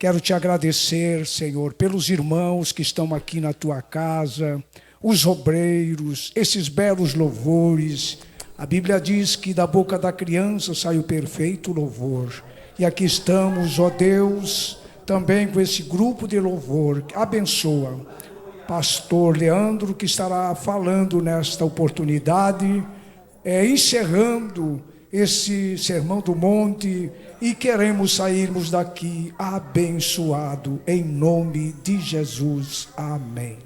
Quero te agradecer, Senhor, pelos irmãos que estão aqui na tua casa, os obreiros, esses belos louvores. A Bíblia diz que da boca da criança sai o perfeito louvor. E aqui estamos, ó Deus, também com esse grupo de louvor. Abençoa pastor Leandro, que estará falando nesta oportunidade, encerrando esse Sermão do Monte, e queremos sairmos daqui abençoado, em nome de Jesus. Amém.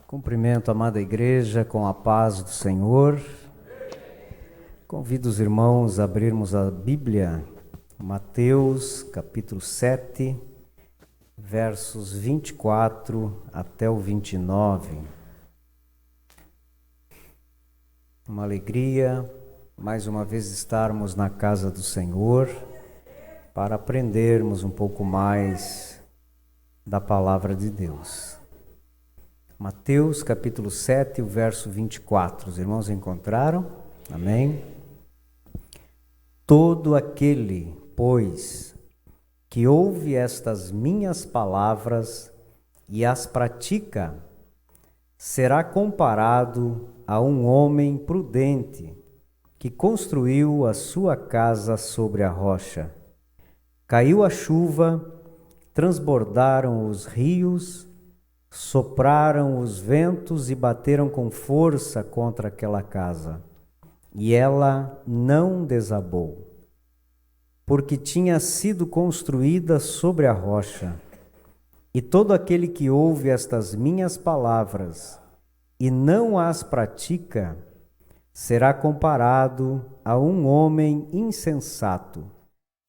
Cumprimento a amada igreja com a paz do Senhor. Convido os irmãos a abrirmos a Bíblia, Mateus capítulo 7, versos 24 até o 29. Uma alegria, mais uma vez, estarmos na casa do Senhor para aprendermos um pouco mais da palavra de Deus. Mateus capítulo 7, o verso 24. Os irmãos encontraram? Amém? Todo aquele, pois, que ouve estas minhas palavras e as pratica, será comparado a um homem prudente que construiu a sua casa sobre a rocha. Caiu a chuva, transbordaram os rios, sopraram os ventos e bateram com força contra aquela casa, e ela não desabou, porque tinha sido construída sobre a rocha. E todo aquele que ouve estas minhas palavras e não as pratica, será comparado a um homem insensato,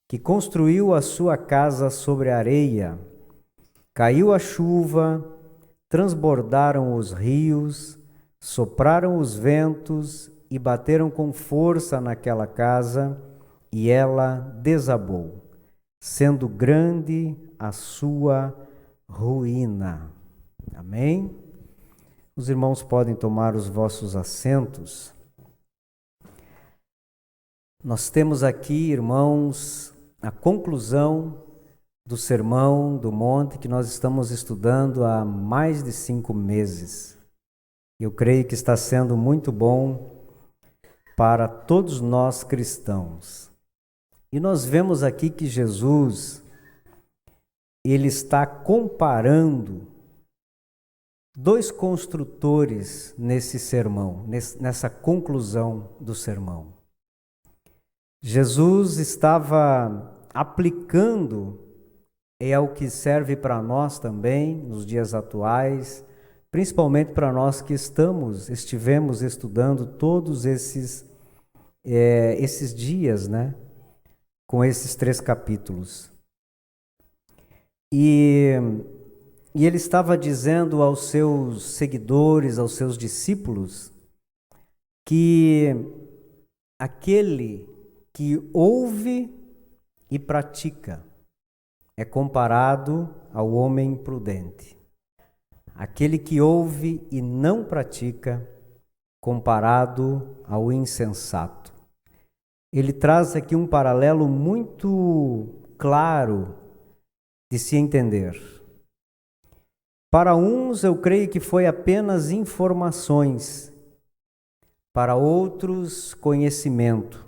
que construiu a sua casa sobre a areia. Caiu a chuva, transbordaram os rios, sopraram os ventos e bateram com força naquela casa, e ela desabou, sendo grande a sua ruína. Amém? Os irmãos podem tomar os vossos assentos. Nós temos aqui, irmãos, a conclusão do Sermão do Monte que nós estamos estudando há mais de 5 meses. Eu creio que está sendo muito bom para todos nós cristãos. E nós vemos aqui que Jesus, ele está comparando dois construtores nesse sermão, nessa conclusão do sermão. Jesus estava aplicando, é o que serve para nós também nos dias atuais, principalmente para nós que estivemos estudando todos esses dias, né? Com esses 3 capítulos. E ele estava dizendo aos seus seguidores, aos seus discípulos, que aquele que ouve e pratica é comparado ao homem prudente. Aquele que ouve e não pratica, comparado ao insensato. Ele traz aqui um paralelo muito claro de se entender. Para uns, eu creio que foi apenas informações, para outros, conhecimento.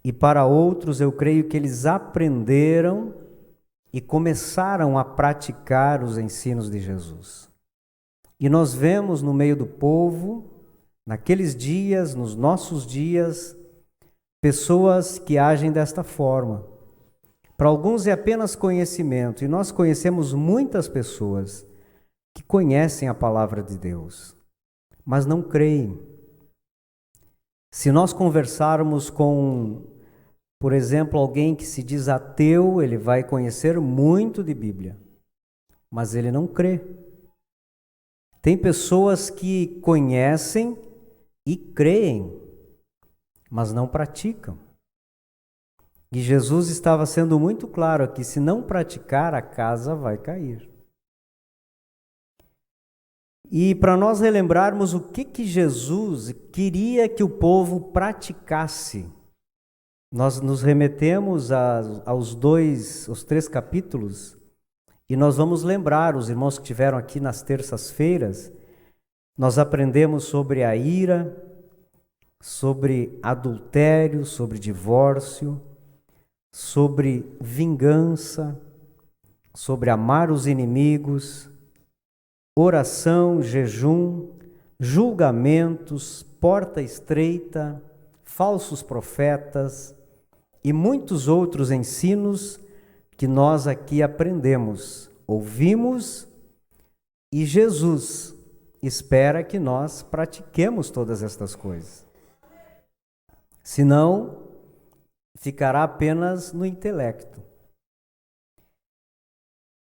E para outros, eu creio que eles aprenderam e começaram a praticar os ensinos de Jesus. E nós vemos no meio do povo, naqueles dias, nos nossos dias, pessoas que agem desta forma. Para alguns é apenas conhecimento, e nós conhecemos muitas pessoas que conhecem a palavra de Deus, mas não creem. Se nós conversarmos com, por exemplo, alguém que se diz ateu, ele vai conhecer muito de Bíblia, mas ele não crê. Tem pessoas que conhecem e creem, mas não praticam. E Jesus estava sendo muito claro aqui: se não praticar, a casa vai cair. E para nós relembrarmos o que Jesus queria que o povo praticasse, Nós nos remetemos aos 3 capítulos e nós vamos lembrar, os irmãos que estiveram aqui nas terças-feiras, nós aprendemos sobre a ira, sobre adultério, sobre divórcio, sobre vingança, sobre amar os inimigos, oração, jejum, julgamentos, porta estreita, falsos profetas e muitos outros ensinos que nós aqui aprendemos, ouvimos, e Jesus espera que nós pratiquemos todas estas coisas. Senão, ficará apenas no intelecto.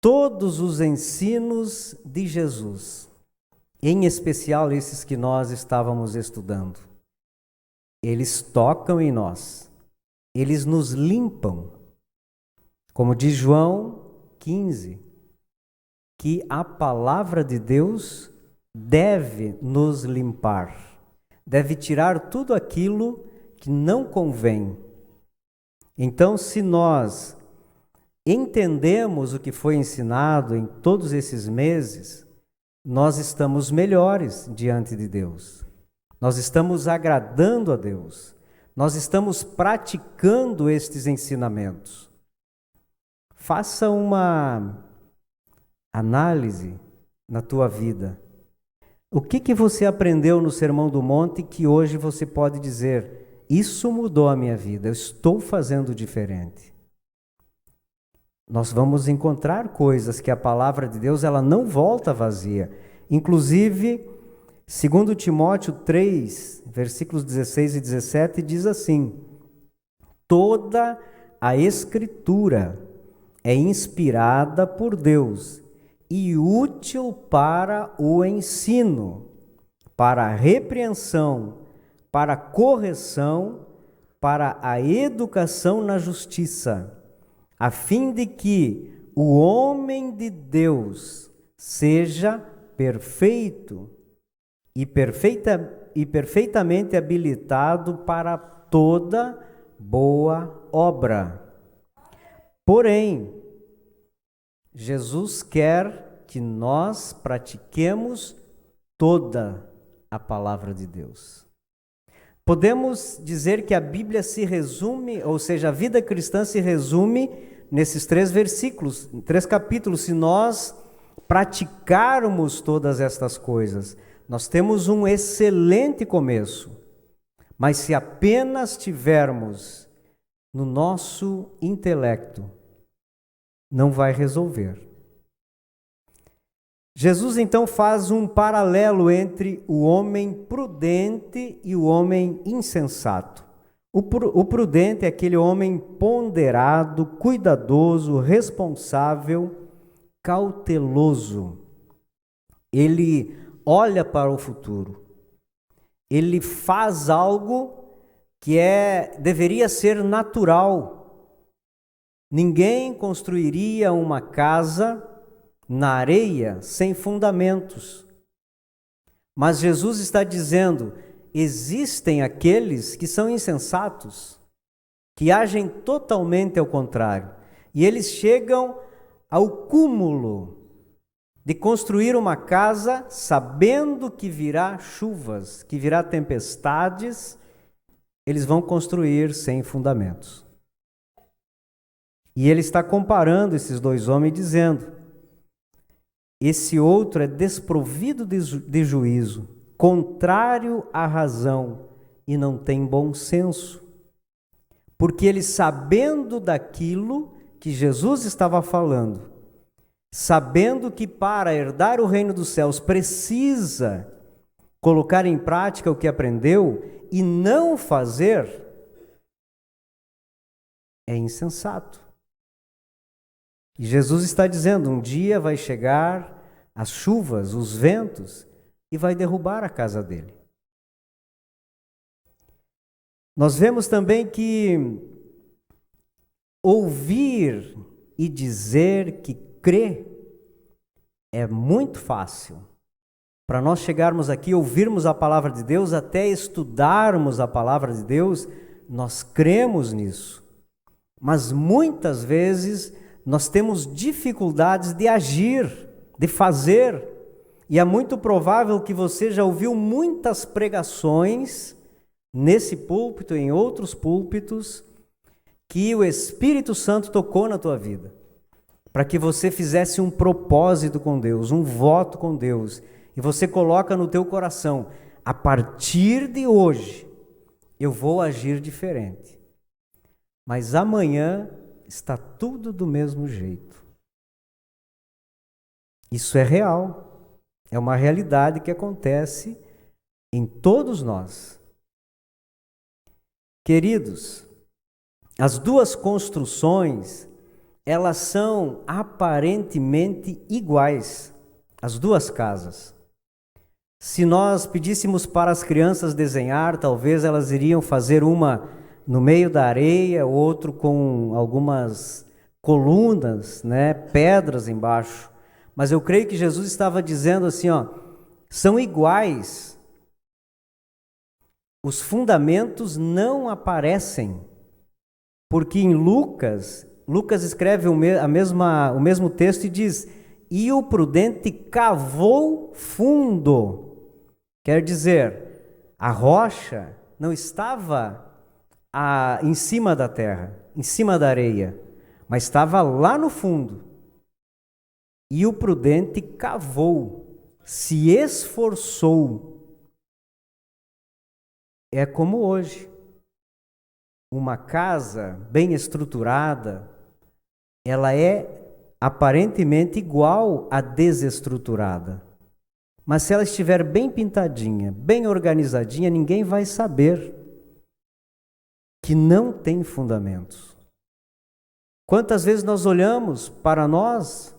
Todos os ensinos de Jesus, em especial esses que nós estávamos estudando, eles tocam em nós, eles nos limpam. Como diz João 15, que a palavra de Deus deve nos limpar, deve tirar tudo aquilo que não convém. Então, se nós entendemos o que foi ensinado em todos esses meses, nós estamos melhores diante de Deus. Nós estamos agradando a Deus. Nós estamos praticando estes ensinamentos. Faça uma análise na tua vida. O que você aprendeu no Sermão do Monte que hoje você pode dizer: isso mudou a minha vida, eu estou fazendo diferente? Nós vamos encontrar coisas que a palavra de Deus ela não volta vazia. Inclusive, 2 Timóteo 3, versículos 16 e 17, diz assim: toda a Escritura é inspirada por Deus e útil para o ensino, para a repreensão, para a correção, para a educação na justiça, a fim de que o homem de Deus seja perfeito e perfeitamente habilitado para toda boa obra. Porém, Jesus quer que nós pratiquemos toda a palavra de Deus. Podemos dizer que a Bíblia se resume, ou seja, a vida cristã se resume nesses 3 versículos, 3 capítulos. Se nós praticarmos todas estas coisas, nós temos um excelente começo. Mas se apenas tivermos no nosso intelecto, não vai resolver. Jesus então faz um paralelo entre o homem prudente e o homem insensato. O prudente é aquele homem ponderado, cuidadoso, responsável, cauteloso. Ele olha para o futuro. Ele faz algo que deveria ser natural. Ninguém construiria uma casa na areia sem fundamentos. Mas Jesus está dizendo: existem aqueles que são insensatos, que agem totalmente ao contrário. E eles chegam ao cúmulo de construir uma casa sabendo que virá chuvas, que virá tempestades, eles vão construir sem fundamentos. E ele está comparando esses 2 homens dizendo: esse outro é desprovido de juízo, contrário à razão e não tem bom senso. Porque ele, sabendo daquilo que Jesus estava falando, sabendo que para herdar o reino dos céus precisa colocar em prática o que aprendeu e não fazer, é insensato. E Jesus está dizendo: um dia vai chegar as chuvas, os ventos, e vai derrubar a casa dele. Nós vemos também que ouvir e dizer que crê é muito fácil. Para nós chegarmos aqui, ouvirmos a palavra de Deus, até estudarmos a palavra de Deus, nós cremos nisso. Mas muitas vezes nós temos dificuldades de agir, de fazer. E é muito provável que você já ouviu muitas pregações nesse púlpito, em outros púlpitos, que o Espírito Santo tocou na tua vida, para que você fizesse um propósito com Deus, um voto com Deus, e você coloca no teu coração: a partir de hoje, eu vou agir diferente. Mas amanhã está tudo do mesmo jeito. Isso é real, é uma realidade que acontece em todos nós. Queridos, as duas construções, elas são aparentemente iguais, as duas casas. Se nós pedíssemos para as crianças desenhar, talvez elas iriam fazer uma no meio da areia, outro com algumas colunas, pedras embaixo. Mas eu creio que Jesus estava dizendo assim, são iguais. Os fundamentos não aparecem, porque em Lucas escreve o mesmo texto e diz: e o prudente cavou fundo. Quer dizer, a rocha não estava em cima da terra, em cima da areia, mas estava lá no fundo. E o prudente cavou, se esforçou. É como hoje. Uma casa bem estruturada, ela é aparentemente igual à desestruturada. Mas se ela estiver bem pintadinha, bem organizadinha, ninguém vai saber que não tem fundamentos. Quantas vezes nós olhamos para nós,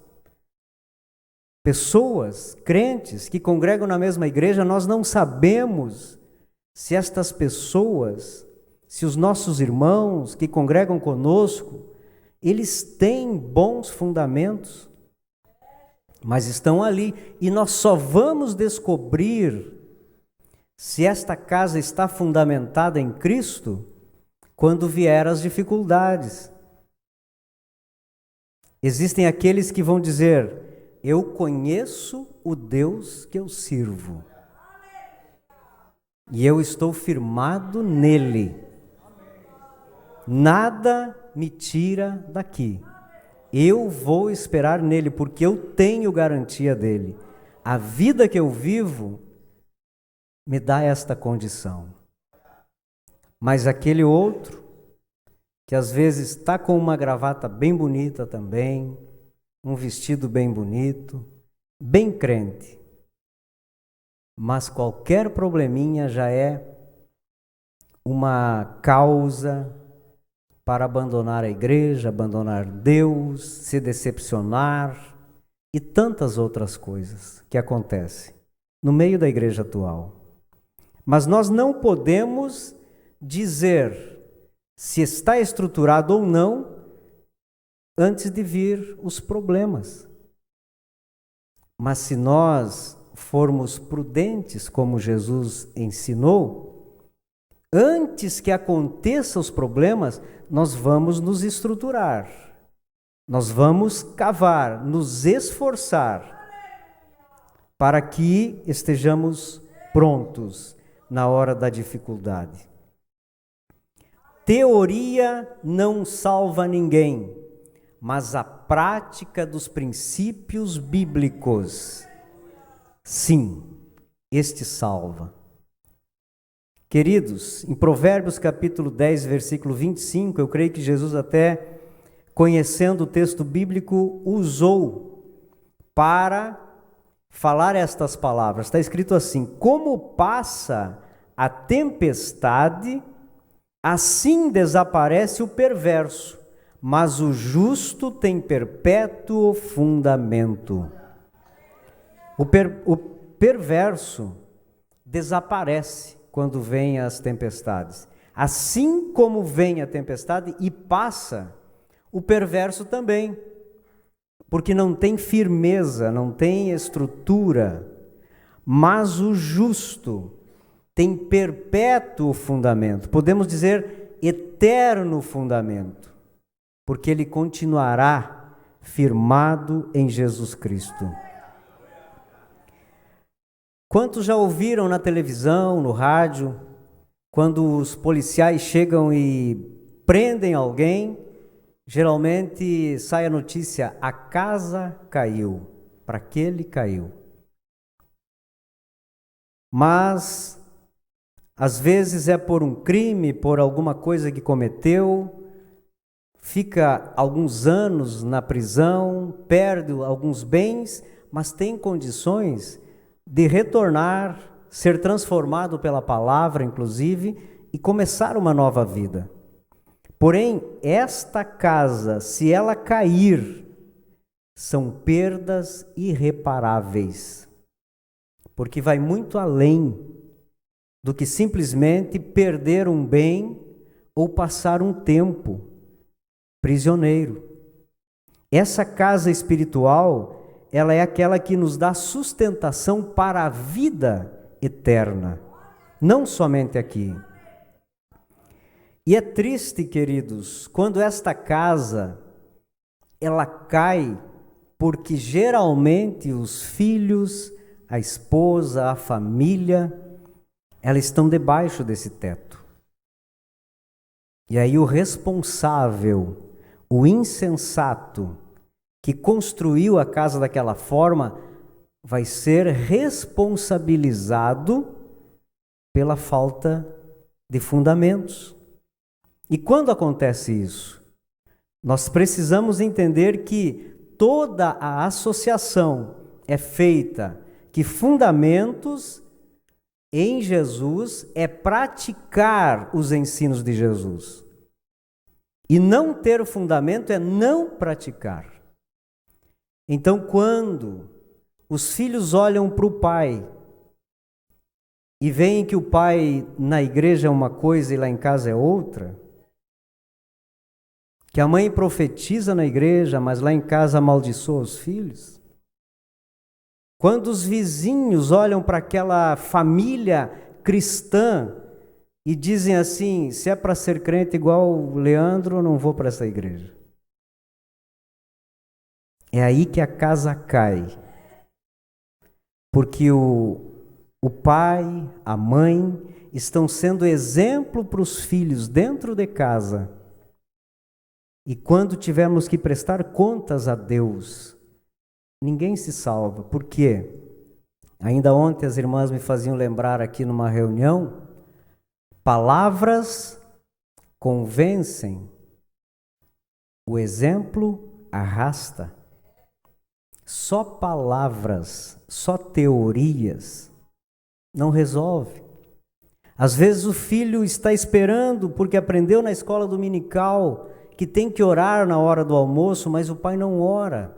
pessoas, crentes, que congregam na mesma igreja, nós não sabemos se estas pessoas, se os nossos irmãos que congregam conosco, eles têm bons fundamentos, mas estão ali, e nós só vamos descobrir se esta casa está fundamentada em Cristo quando vier as dificuldades. Existem aqueles que vão dizer: eu conheço o Deus que eu sirvo, e eu estou firmado nele. Nada me tira daqui. Eu vou esperar nele, porque eu tenho garantia dele. A vida que eu vivo me dá esta condição. Mas aquele outro, que às vezes está com uma gravata bem bonita também, um vestido bem bonito, bem crente, mas qualquer probleminha já é uma causa para abandonar a igreja, abandonar Deus, se decepcionar e tantas outras coisas que acontecem no meio da igreja atual. Mas nós não podemos dizer se está estruturado ou não antes de vir os problemas. Mas se nós formos prudentes, como Jesus ensinou, antes que aconteçam os problemas, nós vamos nos estruturar, nós vamos cavar, nos esforçar, para que estejamos prontos na hora da dificuldade. Teoria não salva ninguém, mas a prática dos princípios bíblicos, sim, este salva. Queridos, em Provérbios capítulo 10, versículo 25, eu creio que Jesus, até conhecendo o texto bíblico, usou para falar estas palavras. Está escrito assim: como passa a tempestade, assim desaparece o perverso, mas o justo tem perpétuo fundamento. O perverso desaparece quando vêm as tempestades. Assim como vem a tempestade e passa, o perverso também, porque não tem firmeza, não tem estrutura, mas o justo tem perpétuo fundamento. Podemos dizer, eterno fundamento, porque ele continuará firmado em Jesus Cristo. Quantos já ouviram na televisão, no rádio, quando os policiais chegam e prendem alguém, geralmente sai a notícia: a casa caiu, para aquele caiu. Mas às vezes é por um crime, por alguma coisa que cometeu, fica alguns anos na prisão, perde alguns bens, mas tem condições de retornar, ser transformado pela palavra, inclusive, e começar uma nova vida. Porém, esta casa, se ela cair, são perdas irreparáveis, porque vai muito além do que simplesmente perder um bem ou passar um tempo prisioneiro. Essa casa espiritual, ela é aquela que nos dá sustentação para a vida eterna, não somente aqui. E é triste, queridos, quando esta casa, ela cai, porque geralmente os filhos, a esposa, a família, elas estão debaixo desse teto. E aí o responsável, o insensato, que construiu a casa daquela forma, vai ser responsabilizado pela falta de fundamentos. E quando acontece isso? Nós precisamos entender que toda a associação é feita, que fundamentos em Jesus é praticar os ensinos de Jesus. E não ter o fundamento é não praticar. Então, quando os filhos olham para o pai e veem que o pai na igreja é uma coisa e lá em casa é outra, que a mãe profetiza na igreja, mas lá em casa amaldiçoa os filhos, quando os vizinhos olham para aquela família cristã e dizem assim: se é para ser crente igual o Leandro, eu não vou para essa igreja. É aí que a casa cai. Porque o pai, a mãe, estão sendo exemplo para os filhos dentro de casa. E quando tivermos que prestar contas a Deus, ninguém se salva. Por quê? Ainda ontem as irmãs me faziam lembrar aqui numa reunião, palavras convencem, o exemplo arrasta. Só palavras, só teorias não resolve. Às vezes o filho está esperando porque aprendeu na escola dominical que tem que orar na hora do almoço, mas o pai não ora.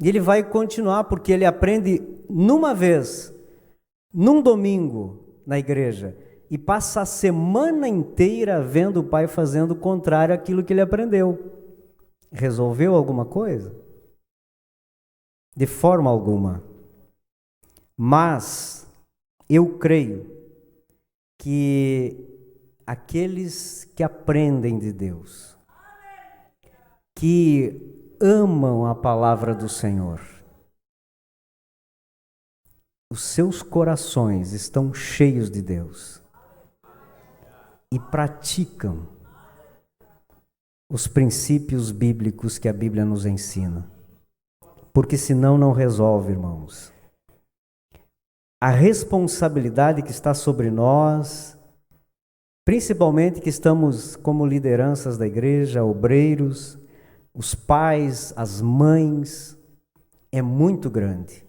E ele vai continuar porque ele aprende numa vez, num domingo na igreja, e passa a semana inteira vendo o pai fazendo o contrário àquilo que ele aprendeu. Resolveu alguma coisa? De forma alguma. Mas eu creio que aqueles que aprendem de Deus, que amam a palavra do Senhor, os seus corações estão cheios de Deus e praticam os princípios bíblicos que a Bíblia nos ensina. Porque senão não resolve, irmãos. A responsabilidade que está sobre nós, principalmente que estamos como lideranças da igreja, obreiros, os pais, as mães, é muito grande.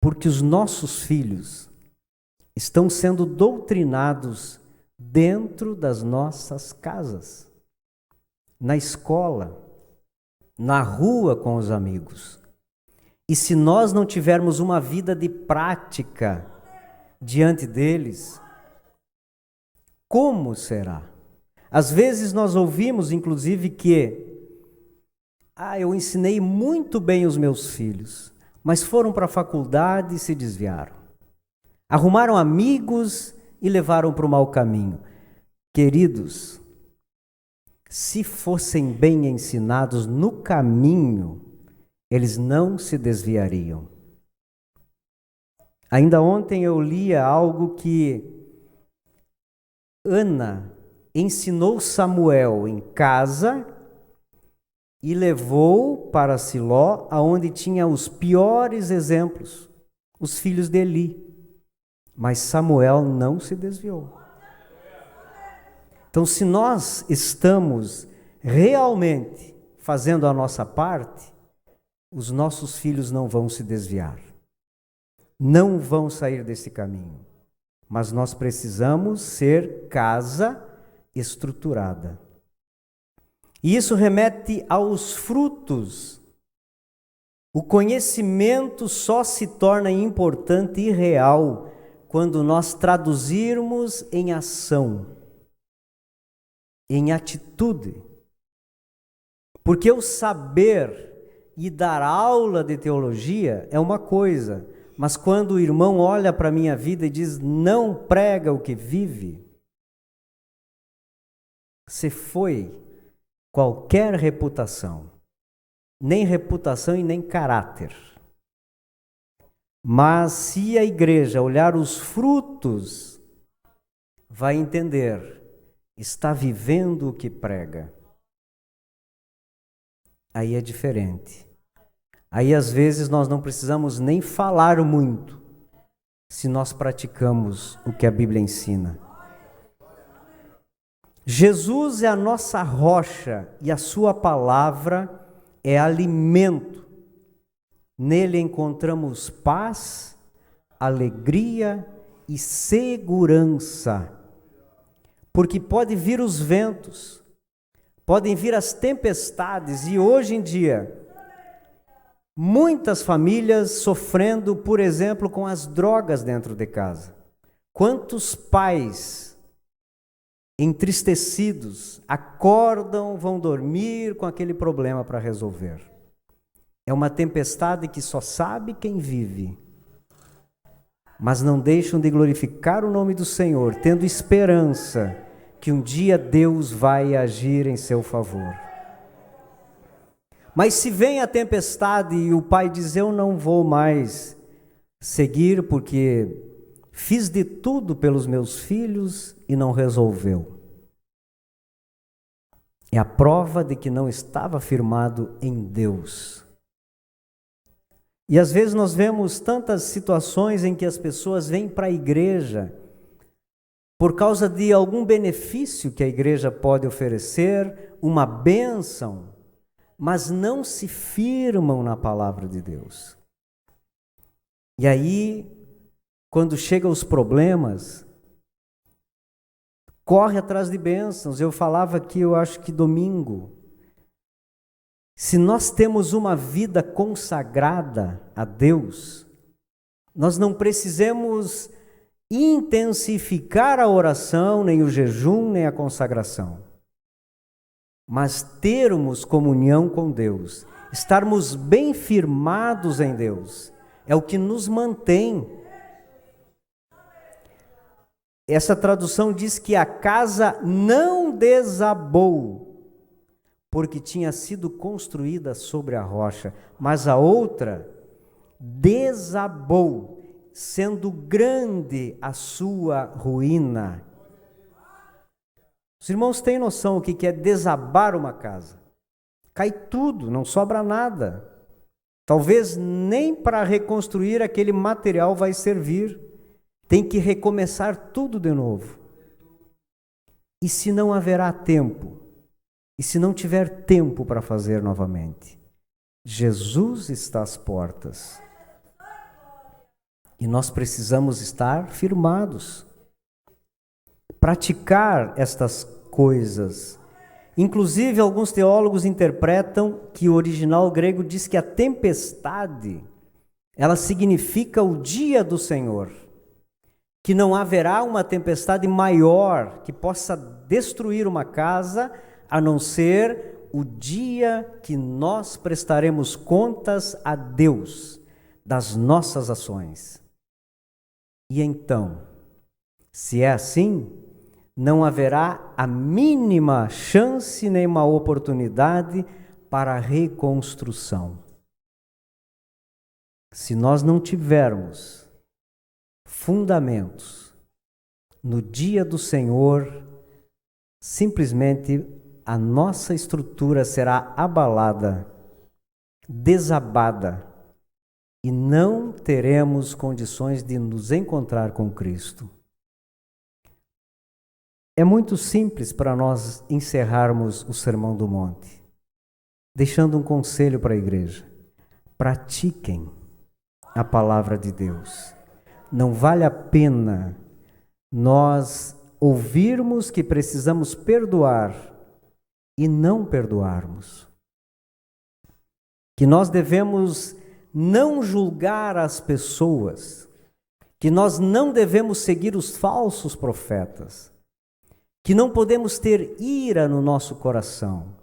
Porque os nossos filhos estão sendo doutrinados dentro das nossas casas, na escola, na rua com os amigos. E se nós não tivermos uma vida de prática diante deles, como será? Às vezes nós ouvimos, inclusive, que eu ensinei muito bem os meus filhos, mas foram para a faculdade e se desviaram. Arrumaram amigos e levaram para o mau caminho. Queridos, se fossem bem ensinados no caminho, eles não se desviariam. Ainda ontem eu lia algo que Ana ensinou Samuel em casa e levou para Siló, aonde tinha os piores exemplos, os filhos de Eli. Mas Samuel não se desviou. Então, se nós estamos realmente fazendo a nossa parte, os nossos filhos não vão se desviar, não vão sair desse caminho. Mas nós precisamos ser casa estruturada. E isso remete aos frutos. O conhecimento só se torna importante e real quando nós traduzirmos em ação, em atitude. Porque o saber e dar aula de teologia é uma coisa, mas quando o irmão olha para a minha vida e diz, não prega o que vive, se foi qualquer reputação, nem reputação e nem caráter. Mas se a igreja olhar os frutos, vai entender, está vivendo o que prega. Aí é diferente. Aí às vezes nós não precisamos nem falar muito, se nós praticamos o que a Bíblia ensina. Jesus é a nossa rocha e a sua palavra é alimento. Nele encontramos paz, alegria e segurança. Porque pode vir os ventos, podem vir as tempestades e hoje em dia muitas famílias sofrendo, por exemplo, com as drogas dentro de casa. Quantos pais entristecidos acordam, vão dormir com aquele problema para resolver. É uma tempestade que só sabe quem vive. Mas não deixam de glorificar o nome do Senhor, tendo esperança que um dia Deus vai agir em seu favor. Mas se vem a tempestade e o pai diz, eu não vou mais seguir porque fiz de tudo pelos meus filhos e não resolveu. É a prova de que não estava firmado em Deus. E às vezes nós vemos tantas situações em que as pessoas vêm para a igreja por causa de algum benefício que a igreja pode oferecer, uma bênção, mas não se firmam na palavra de Deus. E aí, quando chegam os problemas, corre atrás de bênçãos. Eu falava aqui, eu acho que domingo, se nós temos uma vida consagrada a Deus, nós não precisamos intensificar a oração, nem o jejum, nem a consagração, mas termos comunhão com Deus, estarmos bem firmados em Deus, é o que nos mantém. Essa tradução diz que a casa não desabou, porque tinha sido construída sobre a rocha, mas a outra desabou, sendo grande a sua ruína. Os irmãos têm noção o que é desabar uma casa? Cai tudo, não sobra nada. Talvez nem para reconstruir aquele material vai servir. Tem que recomeçar tudo de novo. E se não haverá tempo? E se não tiver tempo para fazer novamente? Jesus está às portas. E nós precisamos estar firmados. Praticar estas coisas. Inclusive, alguns teólogos interpretam que o original grego diz que a tempestade, ela significa o dia do Senhor. Que não haverá uma tempestade maior que possa destruir uma casa, a não ser o dia que nós prestaremos contas a Deus das nossas ações. E então, se é assim, não haverá a mínima chance nem uma oportunidade para a reconstrução. Se nós não tivermos fundamentos no dia do Senhor, simplesmente a nossa estrutura será abalada, desabada, e não teremos condições de nos encontrar com Cristo. É muito simples para nós encerrarmos o Sermão do Monte, deixando um conselho para a igreja: pratiquem a palavra de Deus. Não vale a pena nós ouvirmos que precisamos perdoar e não perdoarmos. Que nós devemos não julgar as pessoas, que nós não devemos seguir os falsos profetas, que não podemos ter ira no nosso coração,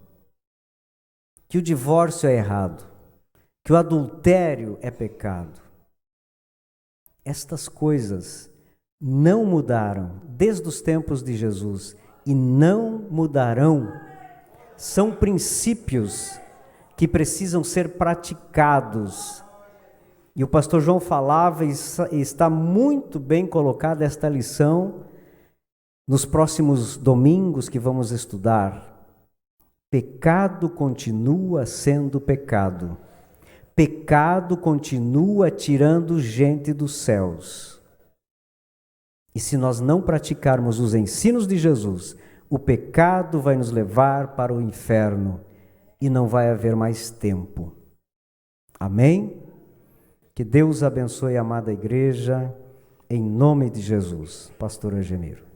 que o divórcio é errado, que o adultério é pecado. Estas coisas não mudaram desde os tempos de Jesus e não mudarão. São princípios que precisam ser praticados. E o pastor João falava, e está muito bem colocada esta lição nos próximos domingos que vamos estudar. Pecado continua sendo pecado. Pecado continua tirando gente dos céus. E se nós não praticarmos os ensinos de Jesus, o pecado vai nos levar para o inferno e não vai haver mais tempo. Amém? Que Deus abençoe a amada igreja, em nome de Jesus. Pastor Angeniro.